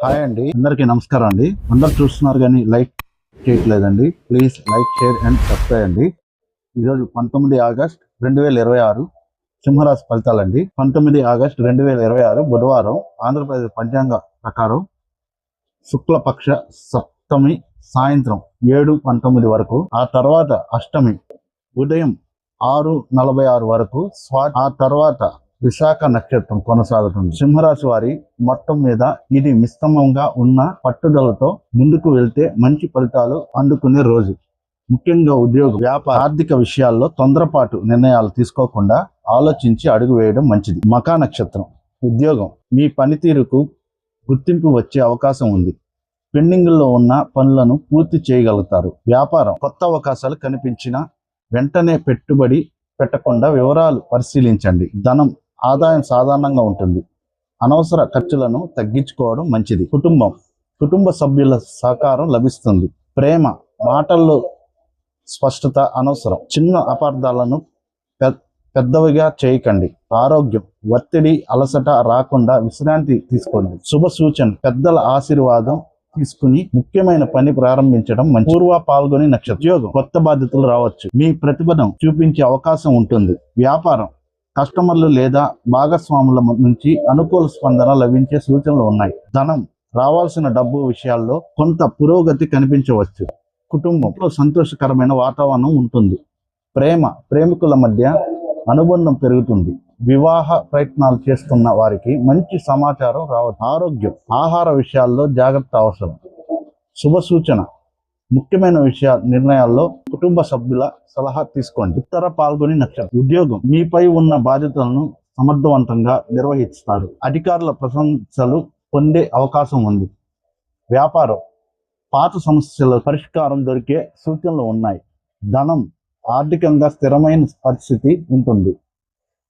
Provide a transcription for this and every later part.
Hi అండి, అందరికీ నమస్కారం అండి. అందరు చూస్తున్నారు కానీ లైక్ చేయట్లేదండి. Please like, share and subscribe అండి. ఈరోజు 19 ఆగస్ట్ 2026 సింహరాశి ఫలితాలండి. 19 ఆగస్ట్ 2026 బుధవారం ఆంధ్రప్రదేశ్ పంచాంగ ప్రకారం శుక్లపక్ష సప్తమి సాయంత్రం 7:19 వరకు, ఆ తర్వాత అష్టమి ఉదయం 6:46 వరకు, ఆ తర్వాత విశాఖ నక్షత్రం కొనసాగుతుంది. సింహరాశి వారి మొత్తం మీద ఇది మిశ్రమంగా ఉన్న పట్టుదలతో ముందుకు వెళ్తే మంచి ఫలితాలు అందుకునే రోజు. ముఖ్యంగా ఉద్యోగం, వ్యాపార, ఆర్థిక విషయాల్లో తొందరపాటు నిర్ణయాలు తీసుకోకుండా ఆలోచించి అడుగు వేయడం మంచిది. మఖా నక్షత్రం ఉద్యోగం, మీ పనితీరుకు గుర్తింపు వచ్చే అవకాశం ఉంది. పెండింగ్లో ఉన్న పనులను పూర్తి చేయగలుగుతారు. వ్యాపారం, కొత్త అవకాశాలు కనిపించిన వెంటనే పెట్టుబడి పెట్టకుండా వివరాలు పరిశీలించండి. ధనం ఆదాయం సాధారణంగా ఉంటుంది. అనవసర ఖర్చులను తగ్గించుకోవడం మంచిది. కుటుంబ సభ్యుల సహకారం లభిస్తుంది. ప్రేమ, మాటల్లో స్పష్టత అవసరం. చిన్న అపార్థాలను పెద్దవిగా చేయకండి. ఆరోగ్యం, ఒత్తిడి, అలసట రాకుండా విశ్రాంతి తీసుకోండి. శుభ సూచన, పెద్దల ఆశీర్వాదం తీసుకుని ముఖ్యమైన పని ప్రారంభించడం మంచి. పూర్వ పాల్గొని నక్షత్రం ఉద్యోగం, కొత్త బాధ్యతలు రావచ్చు. మీ ప్రతిభను చూపించే అవకాశం ఉంటుంది. వ్యాపారం, కస్టమర్లు లేదా భాగస్వాముల నుంచి అనుకూల స్పందన లభించే సూచనలు ఉన్నాయి. ధనం, రావాల్సిన డబ్బు విషయాల్లో కొంత పురోగతి కనిపించవచ్చు. కుటుంబంలో సంతోషకరమైన వాతావరణం ఉంటుంది. ప్రేమికుల మధ్య అనుబంధం పెరుగుతుంది. వివాహ ప్రయత్నాలు చేస్తున్న వారికి మంచి సమాచారం రావచ్చు. ఆరోగ్యం, ఆహార విషయాల్లో జాగ్రత్త అవసరం. శుభ సూచన, ముఖ్యమైన నిర్ణయాల్లో కుటుంబ సభ్యుల సలహా తీసుకోండి. ఉత్తర పాల్గొని నక్షత్రం ఉద్యోగం, మీపై ఉన్న బాధ్యతలను సమర్థవంతంగా నిర్వహిస్తారు. అధికారుల ప్రశంసలు పొందే అవకాశం ఉంది. వ్యాపారం, పాత సమస్యల పరిష్కారం దొరికే సూచనలు ఉన్నాయి. ధనం, ఆర్థికంగా స్థిరమైన పరిస్థితి ఉంటుంది.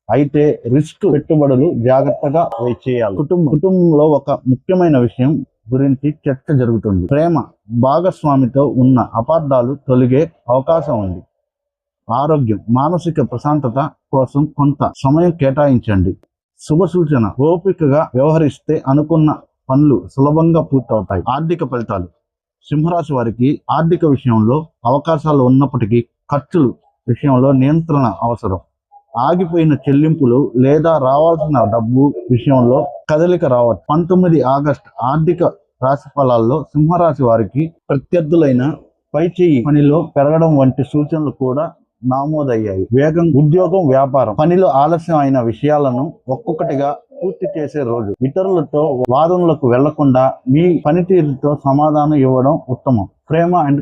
అయితే రిస్క్ పెట్టుబడులు జాగ్రత్తగా చేయాలి. కుటుంబంలో ఒక ముఖ్యమైన విషయం గురించి చర్చ జరుగుతుంది. ప్రేమ, భాగస్వామితో ఉన్న అపార్థాలు తొలగే అవకాశం ఉంది. ఆరోగ్యం, మానసిక ప్రశాంతత కోసం కొంత సమయం కేటాయించండి. శుభ సూచన, ఓపికగా వ్యవహరిస్తే అనుకున్న పనులు సులభంగా పూర్తవుతాయి. ఆర్థిక ఫలితాలు, సింహరాశి వారికి ఆర్థిక విషయంలో అవకాశాలు ఉన్నప్పటికీ ఖర్చుల విషయంలో నియంత్రణ అవసరం. ఆగిపోయిన చెల్లింపులు లేదా రావాల్సిన డబ్బు విషయంలో కదలిక రావచ్చు. 19 ఆగస్టు ఆర్థిక రాశి ఫలాల్లో సింహరాశి వారికి ప్రత్యర్థులైన పైచేయి పనిలో పెరగడం వంటి సూచనలు కూడా నమోదయ్యాయి. వేగం, ఉద్యోగం, వ్యాపారం, పనిలో ఆలస్యం అయిన విషయాలను ఒక్కొక్కటిగా పూర్తి చేసే రోజు. ఇతరులతో వాదనలకు వెళ్లకుండా మీ పనితీరుతో సమాధానం ఇవ్వడం ఉత్తమం. ప్రేమ అండ్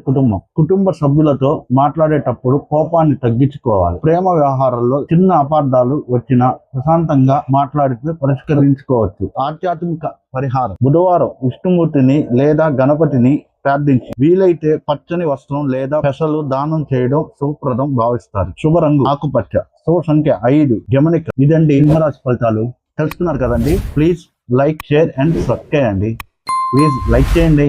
కుటుంబ సభ్యులతో మాట్లాడేటప్పుడు కోపాన్ని తగ్గించుకోవాలి. ప్రేమ వ్యవహారాల్లో చిన్న అపార్థాలు వచ్చినా ప్రశాంతంగా మాట్లాడితే పరిష్కరించుకోవచ్చు. ఆధ్యాత్మిక పరిహారం, బుధవారం విష్ణుమూర్తిని లేదా గణపతిని ప్రార్థించి వీలైతే పచ్చని వస్త్రం లేదా పెసలు దానం చేయడం శుభప్రదం భావిస్తారు. శుభ రంగు ఆకుపచ్చ. శుభ సంఖ్య 5. గమనిక. ఇదండి సింహరాశి ఫలితాలు. తెలుసుకున్నారు కదండి. Please like, share and subscribe అండి. ప్లీజ్ లైక్ చేయండి.